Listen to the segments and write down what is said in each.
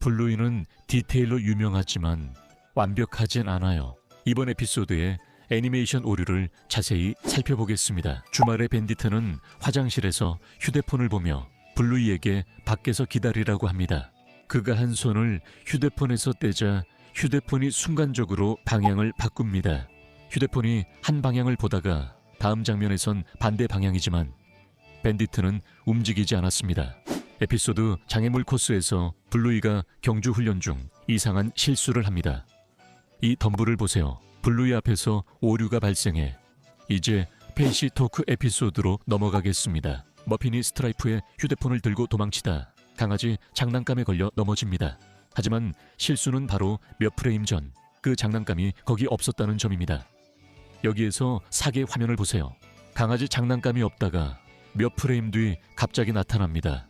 블루이는 디테일로 유명하지만 완벽하진 않아요. 이번 에피소드에 애니메이션 오류를 자세히 살펴보겠습니다. 주말에 밴디트는 화장실에서 휴대폰을 보며 블루이에게 밖에서 기다리라고 합니다. 그가 한 손을 휴대폰에서 떼자 휴대폰이 순간적으로 방향을 바꿉니다. 휴대폰이 한 방향을 보다가 다음 장면에선 반대 방향이지만 밴디트는 움직이지 않았습니다. 에피소드 장애물 코스에서 블루이가 경주 훈련 중 이상한 실수를 합니다. 이 덤불을 보세요. 블루이 앞에서 오류가 발생해 이제 페이시 토크 에피소드로 넘어가겠습니다. 머핀이 스트라이프의 휴대폰을 들고 도망치다 강아지 장난감에 걸려 넘어집니다. 하지만 실수는 바로 몇 프레임 전 그 장난감이 거기 없었다는 점입니다. 여기에서 사계 화면을 보세요. 강아지 장난감이 없다가 몇 프레임 뒤 갑자기 나타납니다.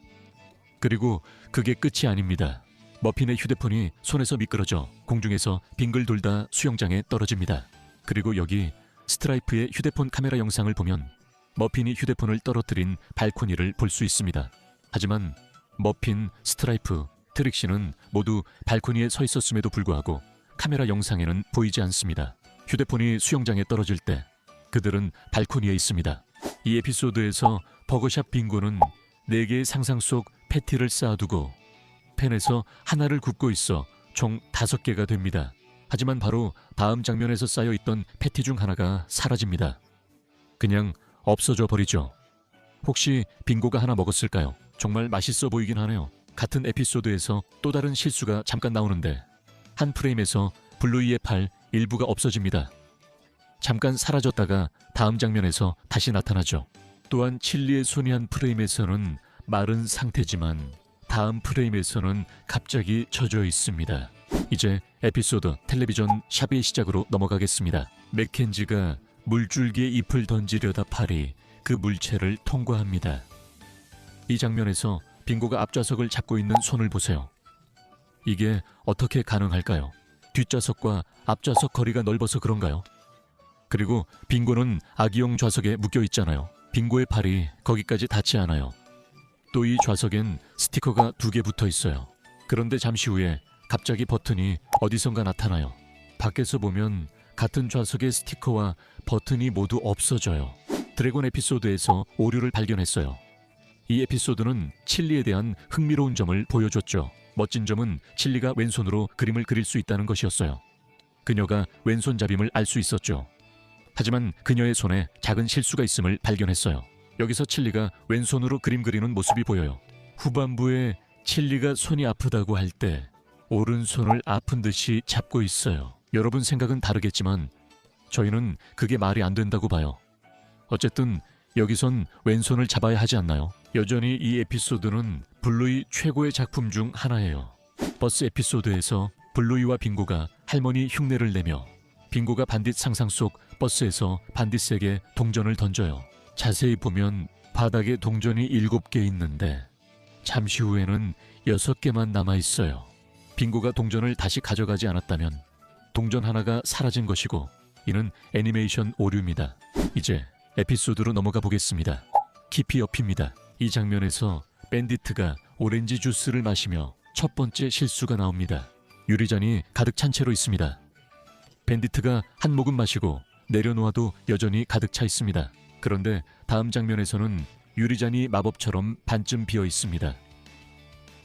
그리고 그게 끝이 아닙니다. 머핀의 휴대폰이 손에서 미끄러져 공중에서 빙글 돌다 수영장에 떨어집니다. 그리고 여기 스트라이프의 휴대폰 카메라 영상을 보면 머핀이 휴대폰을 떨어뜨린 발코니를 볼 수 있습니다. 하지만 머핀, 스트라이프, 트릭시는 모두 발코니에 서 있었음에도 불구하고 카메라 영상에는 보이지 않습니다. 휴대폰이 수영장에 떨어질 때 그들은 발코니에 있습니다. 이 에피소드에서 버거샵 빙고는 4개의 상상 속 패티를 쌓아두고 펜에서 하나를 굽고 있어 총 5개가 됩니다. 하지만 바로 다음 장면에서 쌓여있던 패티 중 하나가 사라집니다. 그냥 없어져 버리죠. 혹시 빙고가 하나 먹었을까요? 정말 맛있어 보이긴 하네요. 같은 에피소드에서 또 다른 실수가 잠깐 나오는데 한 프레임에서 블루이의 팔 일부가 없어집니다. 잠깐 사라졌다가 다음 장면에서 다시 나타나죠. 또한 칠리의 손이 한 프레임에서는 마른 상태지만 다음 프레임에서는 갑자기 젖어 있습니다. 이제 에피소드 텔레비전 샵의 시작으로 넘어가겠습니다. 맥켄지가 물줄기에 잎을 던지려다 팔이 그 물체를 통과합니다. 이 장면에서 빙고가 앞좌석을 잡고 있는 손을 보세요. 이게 어떻게 가능할까요? 뒷좌석과 앞좌석 거리가 넓어서 그런가요? 그리고 빙고는 아기용 좌석에 묶여 있잖아요. 빙고의 팔이 거기까지 닿지 않아요. 또 이 좌석엔 스티커가 2개 붙어 있어요. 그런데 잠시 후에 갑자기 버튼이 어디선가 나타나요. 밖에서 보면 같은 좌석의 스티커와 버튼이 모두 없어져요. 드래곤 에피소드에서 오류를 발견했어요. 이 에피소드는 칠리에 대한 흥미로운 점을 보여줬죠. 멋진 점은 칠리가 왼손으로 그림을 그릴 수 있다는 것이었어요. 그녀가 왼손잡임을 알 수 있었죠. 하지만 그녀의 손에 작은 실수가 있음을 발견했어요. 여기서 칠리가 왼손으로 그림 그리는 모습이 보여요. 후반부에 칠리가 손이 아프다고 할 때 오른손을 아픈 듯이 잡고 있어요. 여러분 생각은 다르겠지만 저희는 그게 말이 안 된다고 봐요. 어쨌든 여기선 왼손을 잡아야 하지 않나요? 여전히 이 에피소드는 블루이 최고의 작품 중 하나예요. 버스 에피소드에서 블루이와 빙고가 할머니 흉내를 내며 빙고가 반딧 상상 속 버스에서 반딧에게 동전을 던져요. 자세히 보면 바닥에 동전이 7개 있는데 잠시 후에는 6개만 남아있어요. 빙고가 동전을 다시 가져가지 않았다면 동전 하나가 사라진 것이고 이는 애니메이션 오류입니다. 이제 에피소드로 넘어가 보겠습니다. 깊이 옆입니다. 이 장면에서 밴디트가 오렌지 주스를 마시며 첫 번째 실수가 나옵니다. 유리잔이 가득 찬 채로 있습니다. 밴디트가 한 모금 마시고 내려놓아도 여전히 가득 차 있습니다. 그런데 다음 장면에서는 유리잔이 마법처럼 반쯤 비어 있습니다.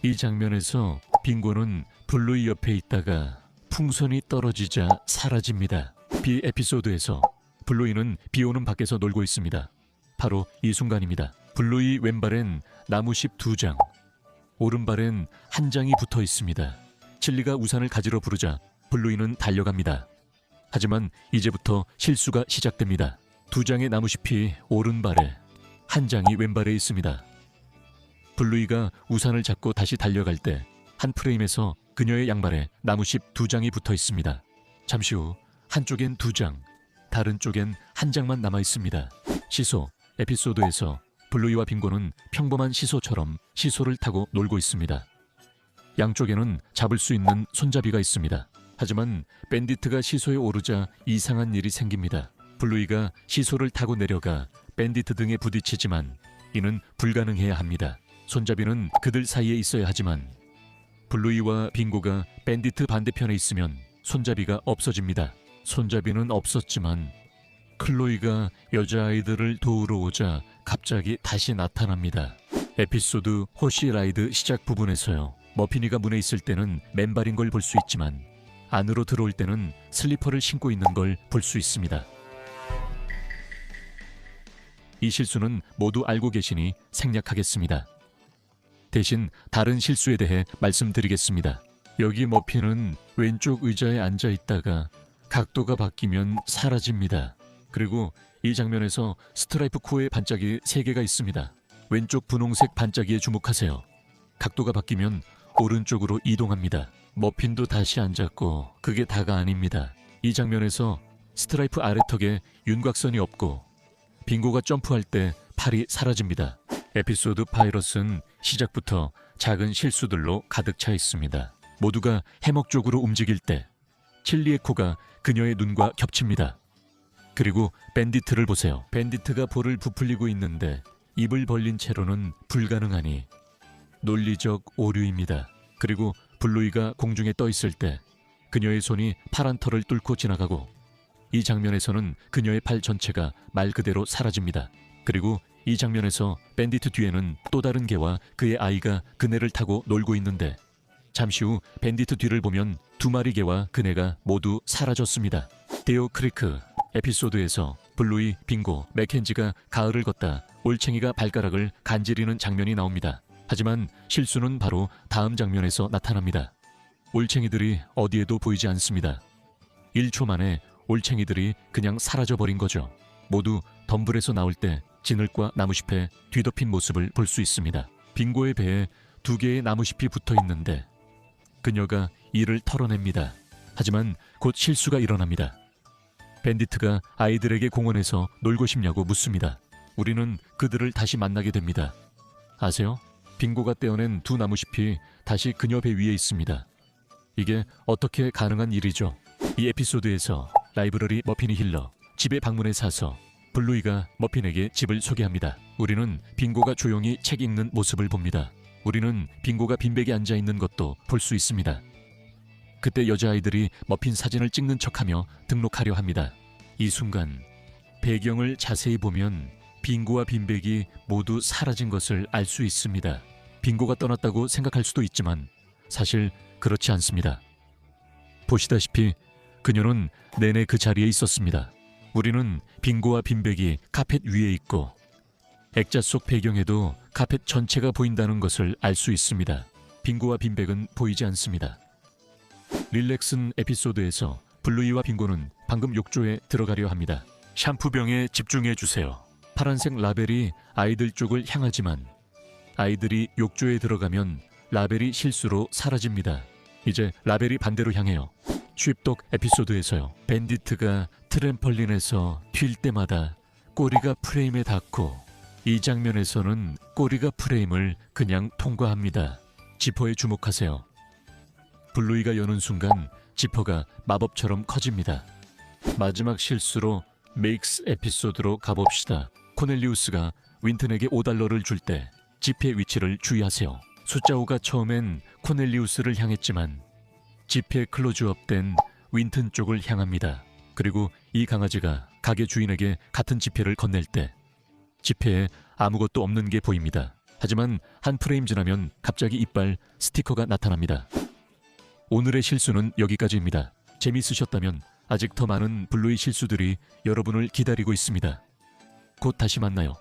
이 장면에서 빙고는 블루이 옆에 있다가 풍선이 떨어지자 사라집니다. 비 에피소드에서 블루이는 비오는 밖에서 놀고 있습니다. 바로 이 순간입니다. 블루이 왼발엔 나무십 2장, 오른발엔 한 장이 붙어 있습니다. 칠리가 우산을 가지러 부르자 블루이는 달려갑니다. 하지만 이제부터 실수가 시작됩니다. 2장의 나무십이 오른발에, 한 장이 왼발에 있습니다. 블루이가 우산을 잡고 다시 달려갈 때 한 프레임에서 그녀의 양발에 나무십 2장이 붙어 있습니다. 잠시 후 한쪽엔 2장, 다른 쪽엔 한 장만 남아 있습니다. 시소 에피소드에서 블루이와 빙고는 평범한 시소처럼 시소를 타고 놀고 있습니다. 양쪽에는 잡을 수 있는 손잡이가 있습니다. 하지만 밴디트가 시소에 오르자 이상한 일이 생깁니다. 블루이가 시소를 타고 내려가 밴디트 등에 부딪히지만 이는 불가능해야 합니다. 손잡이는 그들 사이에 있어야 하지만 블루이와 빙고가 밴디트 반대편에 있으면 손잡이가 없어집니다. 손잡이는 없었지만 클로이가 여자아이들을 도우러 오자 갑자기 다시 나타납니다. 에피소드 호시 라이드 시작 부분에서요. 머피니가 문에 있을 때는 맨발인 걸 볼 수 있지만 안으로 들어올 때는 슬리퍼를 신고 있는 걸 볼 수 있습니다. 이 실수는 모두 알고 계시니 생략하겠습니다. 대신 다른 실수에 대해 말씀드리겠습니다. 여기 머피는 왼쪽 의자에 앉아 있다가 각도가 바뀌면 사라집니다. 그리고 이 장면에서 스트라이프 코에 반짝이 3개가 있습니다. 왼쪽 분홍색 반짝이에 주목하세요. 각도가 바뀌면 오른쪽으로 이동합니다. 머핀도 다시 앉았고 그게 다가 아닙니다. 이 장면에서 스트라이프 아래턱에 윤곽선이 없고 빙고가 점프할 때 팔이 사라집니다. 에피소드 파이럿은 시작부터 작은 실수들로 가득 차 있습니다. 모두가 해먹 쪽으로 움직일 때 칠리의 코가 그녀의 눈과 겹칩니다. 그리고 밴디트를 보세요. 밴디트가 볼을 부풀리고 있는데 입을 벌린 채로는 불가능하니 논리적 오류입니다. 그리고 블루이가 공중에 떠 있을 때 그녀의 손이 파란 털을 뚫고 지나가고 이 장면에서는 그녀의 팔 전체가 말 그대로 사라집니다. 그리고 이 장면에서 밴디트 뒤에는 또 다른 개와 그의 아이가 그네를 타고 놀고 있는데 잠시 후 밴디트 뒤를 보면 2마리 개와 그네가 모두 사라졌습니다. 데오 크리크 에피소드에서 블루이, 빙고, 맥켄지가 가을을 걷다 올챙이가 발가락을 간지리는 장면이 나옵니다. 하지만 실수는 바로 다음 장면에서 나타납니다. 올챙이들이 어디에도 보이지 않습니다. 1초 만에 올챙이들이 그냥 사라져버린 거죠. 모두 덤블에서 나올 때 진흙과 나무잎에 뒤덮인 모습을 볼 수 있습니다. 빙고의 배에 2개의 나무잎이 붙어 있는데 그녀가 이를 털어냅니다. 하지만 곧 실수가 일어납니다. 밴디트가 아이들에게 공원에서 놀고 싶냐고 묻습니다. 우리는 그들을 다시 만나게 됩니다. 아세요? 빙고가 떼어낸 2 나무잎이 다시 그녀 배 위에 있습니다. 이게 어떻게 가능한 일이죠? 이 에피소드에서 라이브러리 머피니 힐러 집에 방문해 사서 블루이가 머핀에게 집을 소개합니다. 우리는 빙고가 조용히 책 읽는 모습을 봅니다. 우리는 빙고가 빈백에 앉아 있는 것도 볼 수 있습니다. 그때 여자아이들이 머핀 사진을 찍는 척하며 등록하려 합니다. 이 순간 배경을 자세히 보면 빙고와 빈백이 모두 사라진 것을 알 수 있습니다. 빙고가 떠났다고 생각할 수도 있지만 사실 그렇지 않습니다. 보시다시피 그녀는 내내 그 자리에 있었습니다. 우리는 빙고와 빈백이 카펫 위에 있고 액자 속 배경에도 카펫 전체가 보인다는 것을 알 수 있습니다. 빙고와 빈백은 보이지 않습니다. 릴렉슨 에피소드에서 블루이와 빙고는 방금 욕조에 들어가려 합니다. 샴푸병에 집중해 주세요. 파란색 라벨이 아이들 쪽을 향하지만 아이들이 욕조에 들어가면 라벨이 실수로 사라집니다. 이제 라벨이 반대로 향해요. 쉽독 에피소드에서요. 밴디트가 트램펄린에서 튈 때마다 꼬리가 프레임에 닿고 이 장면에서는 꼬리가 프레임을 그냥 통과합니다. 지퍼에 주목하세요. 블루이가 여는 순간 지퍼가 마법처럼 커집니다. 마지막 실수로 메익스 에피소드로 가봅시다. 코넬리우스가 윈튼에게 $5를 줄 때 지폐의 위치를 주의하세요. 숫자 5가 처음엔 코넬리우스를 향했지만 지폐 클로즈업된 윈튼 쪽을 향합니다. 그리고 이 강아지가 가게 주인에게 같은 지폐를 건넬 때 지폐에 아무것도 없는 게 보입니다. 하지만 한 프레임 지나면 갑자기 이빨 스티커가 나타납니다. 오늘의 실수는 여기까지입니다. 재미있으셨다면 아직 더 많은 블루이 실수들이 여러분을 기다리고 있습니다. 곧 다시 만나요.